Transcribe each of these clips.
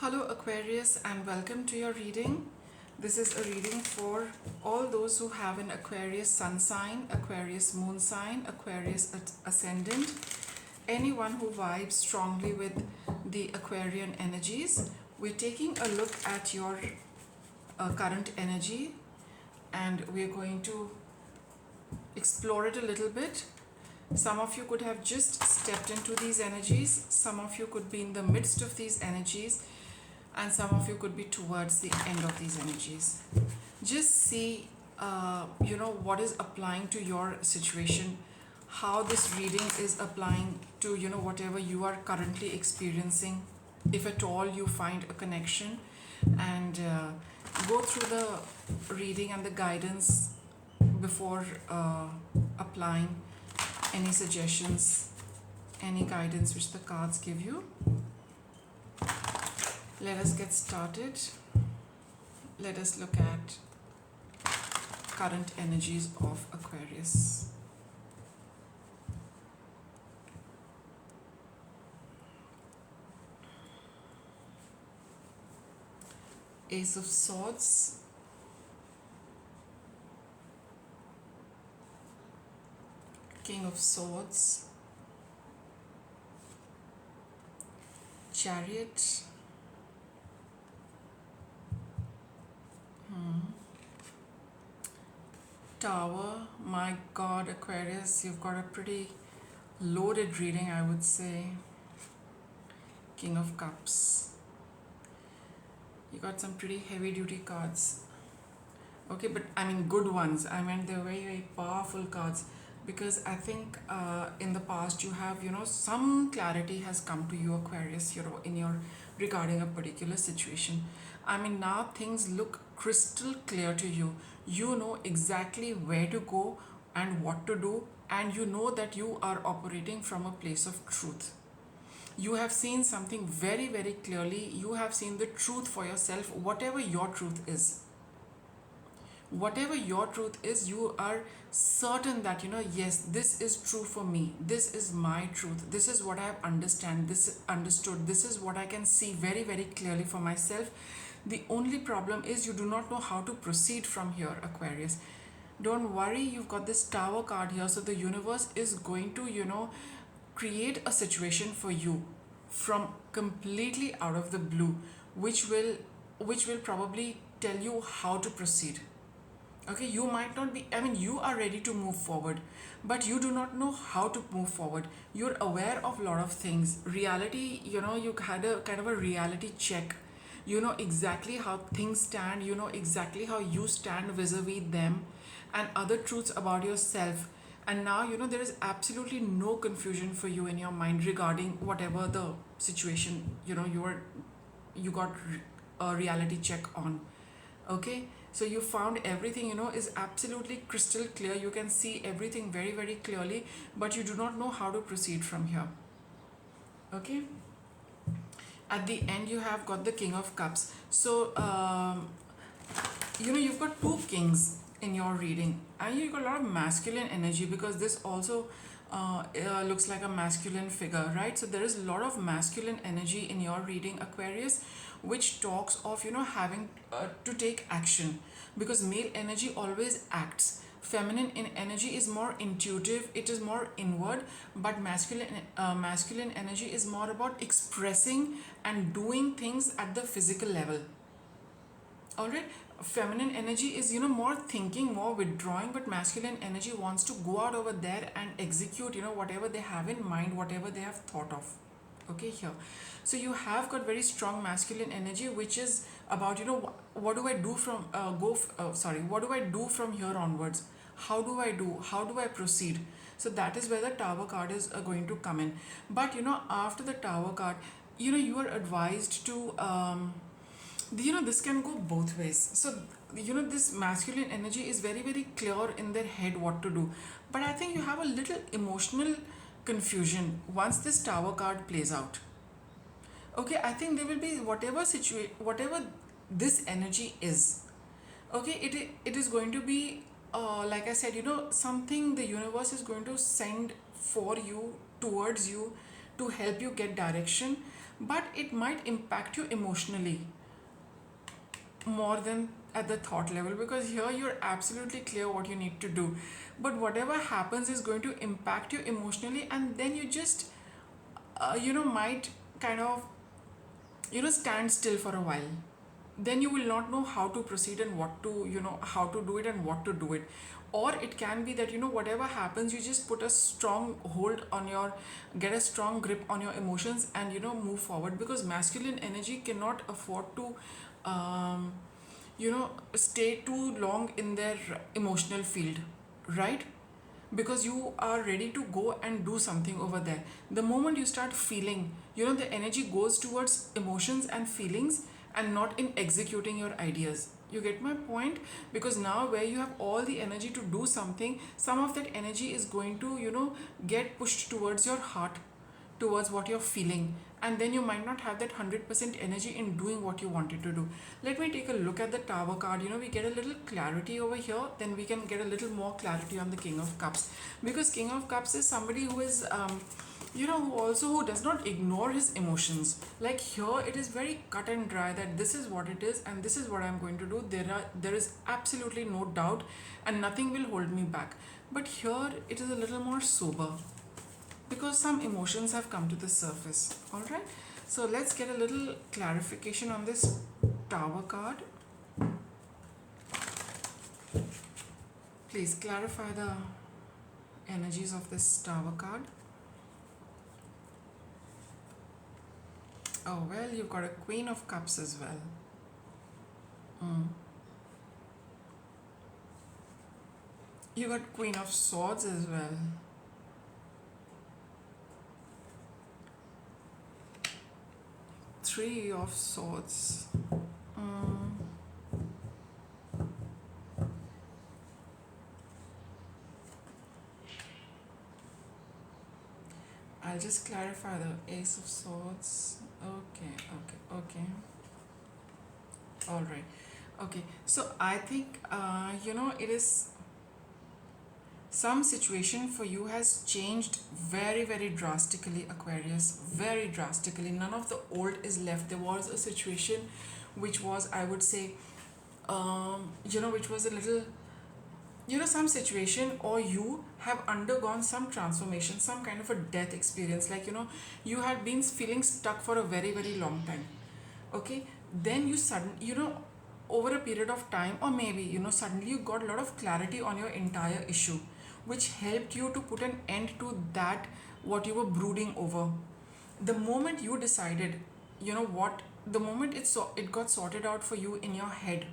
Hello Aquarius and welcome to your reading. This is a reading for all those who have an Aquarius sun sign, Aquarius moon sign, Aquarius ascendant, anyone who vibes strongly with the Aquarian energies. We're taking a look at your current energy and we're going to explore it a little bit. Some of you could have just stepped into these energies, some of you could be in the midst of these energies, and some of you could be towards the end of these energies. Just see what is applying to your situation, how this reading is applying to whatever you are currently experiencing, if at all you find a connection, and go through the reading and the guidance before applying any suggestions, any guidance which the cards give you. Let us get started. Let us look at current energies of Aquarius. Ace of Swords, King of Swords, Chariot, Tower. My God, Aquarius, you've got a pretty loaded reading, I would say. King of Cups. You got some pretty heavy duty cards. Okay, but I mean good ones. I mean they're very, very powerful cards, because I think in the past you have, some clarity has come to you, Aquarius, in your regarding a particular situation. I mean, now things look crystal clear to you. You know exactly where to go and what to do, and you know that you are operating from a place of truth. You have seen something very, very clearly. You have seen the truth for yourself, whatever your truth is. Whatever your truth is, you are certain that yes, this is true for me, this is my truth, this is what I have understood, this is what I can see very, very clearly for myself. The only problem is you do not know how to proceed from here, Aquarius. Don't worry, you've got this Tower card here, so the universe is going to create a situation for you from completely out of the blue, which will probably tell you how to proceed. Okay, you might not be, I mean, you are ready to move forward, but you do not know how to move forward. You're aware of a lot of things. Reality, you had a kind of a reality check. You know exactly how things stand, you know exactly how you stand vis-a-vis them, and other truths about yourself. And now, there is absolutely no confusion for you in your mind regarding whatever the situation, you got a reality check on. Okay, so you found everything, is absolutely crystal clear. You can see everything very, very clearly, but you do not know how to proceed from here. Okay, at the end you have got the King of Cups. So you've got two kings in your reading, and you've got a lot of masculine energy, because this also looks like a masculine figure, right? So there is a lot of masculine energy in your reading, Aquarius, which talks of having to take action, because male energy always acts. Feminine in energy is more intuitive, it is more inward, but masculine energy is more about expressing and doing things at the physical level. All right, feminine energy is more thinking, more withdrawing, but masculine energy wants to go out over there and execute whatever they have in mind, whatever they have thought of. Okay, here, so you have got very strong masculine energy, which is about what do I do from what do I do from here onwards, how do I proceed. So that is where the Tower card is going to come in. But after the Tower card, you are advised to this can go both ways. So this masculine energy is very, very clear in their head what to do, but I think you have a little emotional confusion once this Tower card plays out. Okay, I think there will be whatever this energy is. Okay, it is going to be like I said, something the universe is going to send for you, towards you, to help you get direction. but it might impact you emotionally more than at the thought level, because here you're absolutely clear what you need to do, but whatever happens is going to impact you emotionally, and then you just might kind of stand still for a while. Then you will not know how to proceed and what to how to do it and what to do it. Or it can be that whatever happens, you just put a strong hold on your get a strong grip on your emotions and move forward, because masculine energy cannot afford to um, stay too long in their emotional field, right? Because you are ready to go and do something over there. The moment you start feeling, the energy goes towards emotions and feelings and not in executing your ideas. You get my point? Because now where you have all the energy to do something, some of that energy is going to get pushed towards your heart, towards what you're feeling, and then you might not have that 100% energy in doing what you wanted to do. Let me take a look at the Tower card. We get a little clarity over here, then we can get a little more clarity on the King of Cups, because King of Cups is somebody who is who does not ignore his emotions. Like here it is very cut and dry that this is what it is and this is what I'm going to do. There is absolutely no doubt and nothing will hold me back. But here it is a little more sober, because some emotions have come to the surface. All right, so let's get a little clarification on this Tower card. Please clarify the energies of this Tower card. Oh well, you've got a Queen of Cups as well. You got Queen of Swords as well. Three of Swords. I'll just clarify the Ace of Swords. Okay. All right. Okay. So I think it is some situation for you has changed very, very drastically, Aquarius. Very drastically. None of the old is left. There was a situation which was, I would say, which was a little, some situation, or you have undergone some transformation, some kind of a death experience. Like, you had been feeling stuck for a very, very long time. Okay. Then you over a period of time, or maybe, suddenly you got a lot of clarity on your entire issue, which helped you to put an end to that, what you were brooding over. The moment you decided, the moment it got sorted out for you in your head,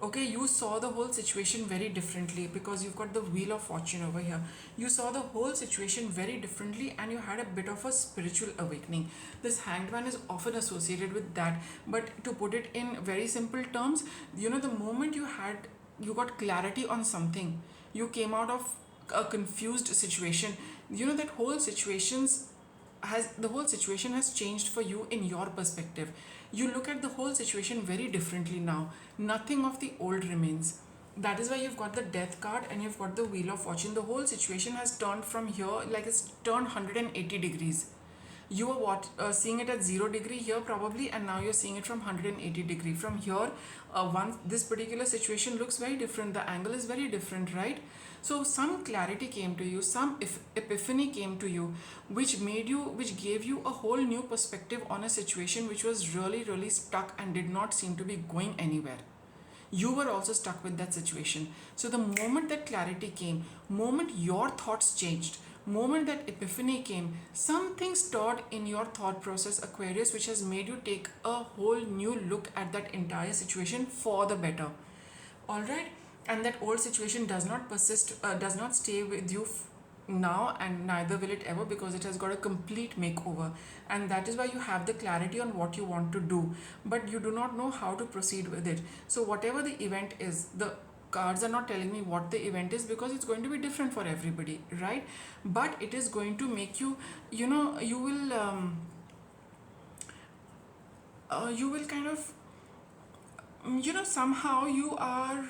okay, you saw the whole situation very differently, because you've got the Wheel of Fortune over here. You saw the whole situation very differently and you had a bit of a spiritual awakening. This Hanged Man is often associated with that, but to put it in very simple terms, the moment you got clarity on something, you came out of a confused situation, that the whole situation has changed for you in your perspective. You look at the whole situation very differently now. Nothing of the old remains. That is why you've got the Death card and you've got the Wheel of Fortune. The whole situation has turned from here, like it's turned 180 degrees. You were seeing it at 0 degree here probably, and now you're seeing it from 180 degree. From here, once this particular situation looks very different, the angle is very different, right? So some clarity came to you, some epiphany came to you, which gave you a whole new perspective on a situation which was really, really stuck and did not seem to be going anywhere. You were also stuck with that situation. So the moment that clarity came, moment your thoughts changed, moment that epiphany came, something stirred in your thought process, Aquarius, which has made you take a whole new look at that entire situation for the better. All right. And that old situation does not does not stay with you now, and neither will it ever, because it has got a complete makeover. And that is why you have the clarity on what you want to do, but you do not know how to proceed with it. So whatever the event is, the cards are not telling me what the event is, because it's going to be different for everybody, right? But it is going to make you, you will kind of, somehow you are,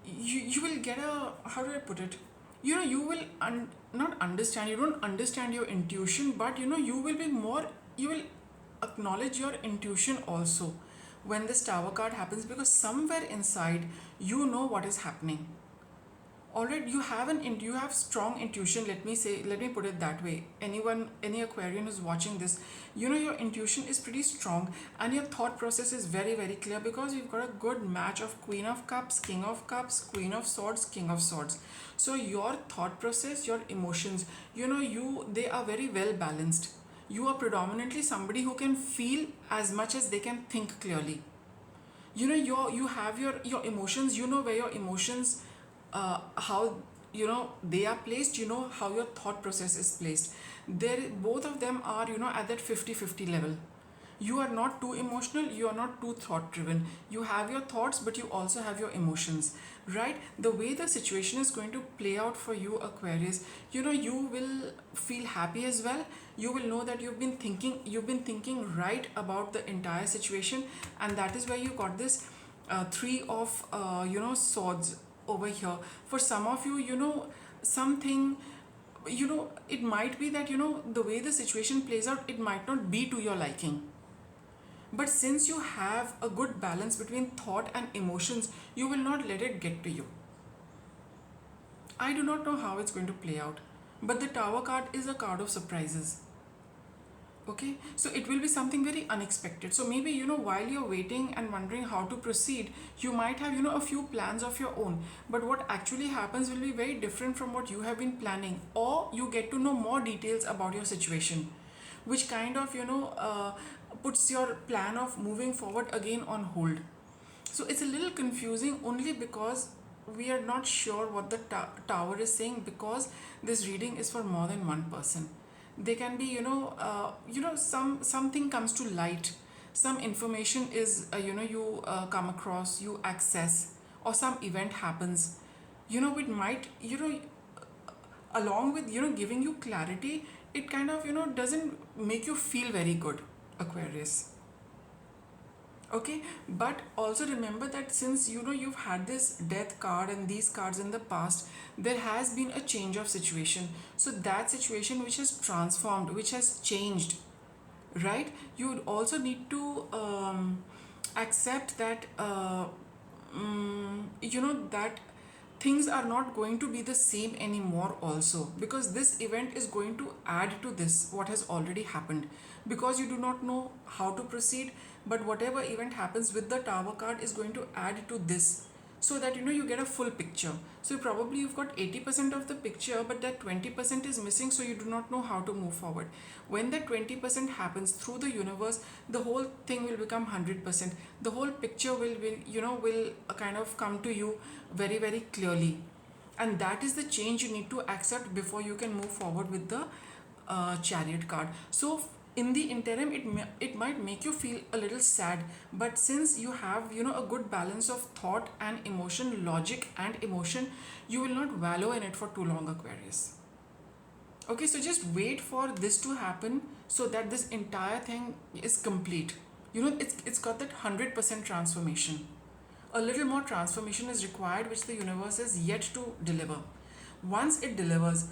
you will get a, how do I put it, you will not understand, you don't understand your intuition, but you will be more, you will acknowledge your intuition also when this Tower card happens, because somewhere inside you know what is happening. Alright, you have you have strong intuition, let me put it that way. Any Aquarian who's watching this, your intuition is pretty strong, and your thought process is very very clear, because you've got a good match of Queen of Cups, King of Cups, Queen of Swords, King of Swords. So your thought process, your emotions, they are very well balanced. You are predominantly somebody who can feel as much as they can think clearly. You have your emotions, where your emotions, how they are placed, how your thought process is placed. There, both of them are at that 50-50 level. You are not too emotional, you are not too thought driven. You have your thoughts, but you also have your emotions, right? The way the situation is going to play out for you, Aquarius, you will feel happy as well. You will know that you've been thinking right about the entire situation, and that is where you got this three of swords over here. For some of you, something, it might be that the way the situation plays out, it might not be to your liking, but since you have a good balance between thought and emotions, you will not let it get to you. I do not know how it's going to play out, but the Tower card is a card of surprises. Okay, so it will be something very unexpected. So maybe while you're waiting and wondering how to proceed, you might have a few plans of your own, but what actually happens will be very different from what you have been planning, or you get to know more details about your situation, which kind of puts your plan of moving forward again on hold. So it's a little confusing, only because we are not sure what the tower is saying, because this reading is for more than one person. They can be something comes to light, some information is you come across, you access, or some event happens, it might along with giving you clarity, it kind of doesn't make you feel very good, Aquarius. Okay, but also remember that since you've had this death card and these cards in the past, there has been a change of situation. So that situation which has transformed, which has changed, right? You would also need to accept that that things are not going to be the same anymore also, because this event is going to add to this what has already happened, because you do not know how to proceed, but whatever event happens with the Tower card is going to add to this, so that you get a full picture. So probably you've got 80% of the picture, but that 20% is missing, so you do not know how to move forward. When that 20% happens through the universe, the whole thing will become 100%. The whole picture will kind of come to you very very clearly, and that is the change you need to accept before you can move forward with the Chariot card. So in the interim, it might make you feel a little sad, but since you have a good balance of thought and emotion, logic and emotion, you will not wallow in it for too long, Aquarius. Okay, so just wait for this to happen, so that this entire thing is complete. It's got that 100% transformation. A little more transformation is required, which the universe is yet to deliver. Once it delivers,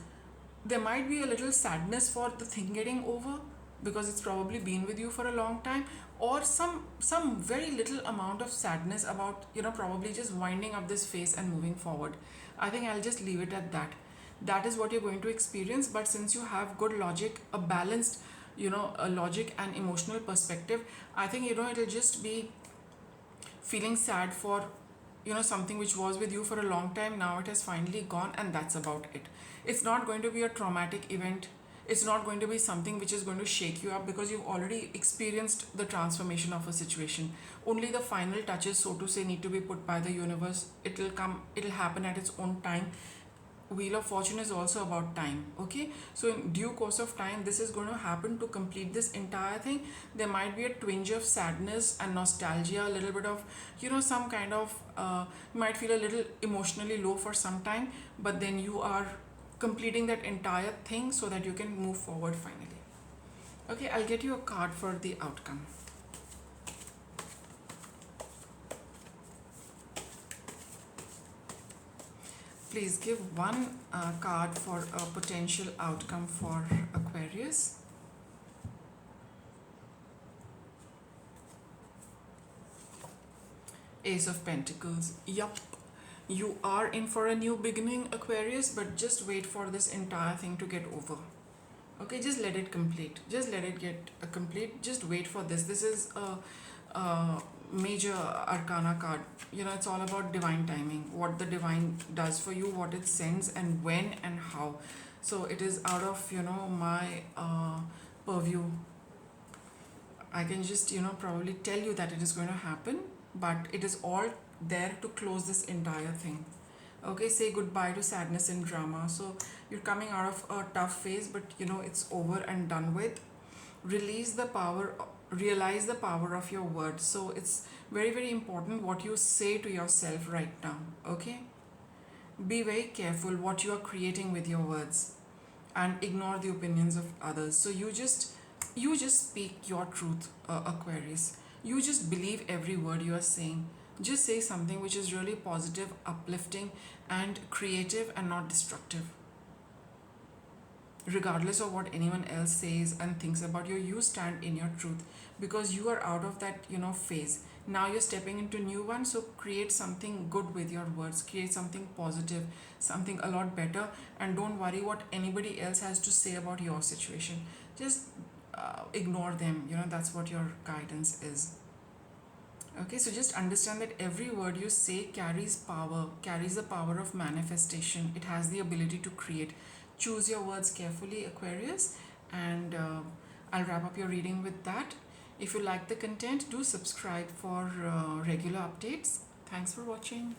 there might be a little sadness for the thing getting over, because it's probably been with you for a long time, or some very little amount of sadness about probably just winding up this phase and moving forward. I think I'll just leave it at that. That is what you're going to experience, but since you have good logic, a balanced a logic and emotional perspective, I think it'll just be feeling sad for something which was with you for a long time. Now it has finally gone, and that's about it. It's not going to be a traumatic event. It's not going to be something which is going to shake you up, because you've already experienced the transformation of a situation. Only the final touches, so to say, need to be put by the universe. It'll happen at its own time. Wheel of Fortune is also about time. Okay, so in due course of time, this is going to happen to complete this entire thing. There might be a twinge of sadness and nostalgia, a little bit of some kind of you might feel a little emotionally low for some time, but then you are completing that entire thing so that you can move forward finally. Okay, I'll get you a card for the outcome. Please give one card for a potential outcome for Aquarius. Ace of Pentacles. Yup. You are in for a new beginning, Aquarius, but just wait for this entire thing to get over. Okay, just let it complete. Just let it get complete. Just wait for this. This is a major arcana card. You know, it's all about divine timing. What the divine does for you, what it sends, and when and how. So it is out of, you know, my purview. I can just, you know, probably tell you that it is going to happen, but it is all there to close this entire thing. Okay, say goodbye to sadness and drama. So you're coming out of a tough phase, but you know it's over and done with. Realize the power of your words. So it's very, very important what you say to yourself right now. Okay, be very careful what you are creating with your words, and ignore the opinions of others. So you just speak your truth, Aquarius. You just believe every word you are saying. Just say something which is really positive, uplifting, and creative, and not destructive. Regardless of what anyone else says and thinks about you, you stand in your truth, because you are out of that, you know, phase. Now you're stepping into new one. So create something good with your words, create something positive, something a lot better, and don't worry what anybody else has to say about your situation. Just ignore them. You know, that's what your guidance is. Okay, so just understand that every word you say carries power, carries the power of manifestation. It has the ability to create. Choose your words carefully, Aquarius, and I'll wrap up your reading with that. If you like the content, do subscribe for regular updates. Thanks for watching.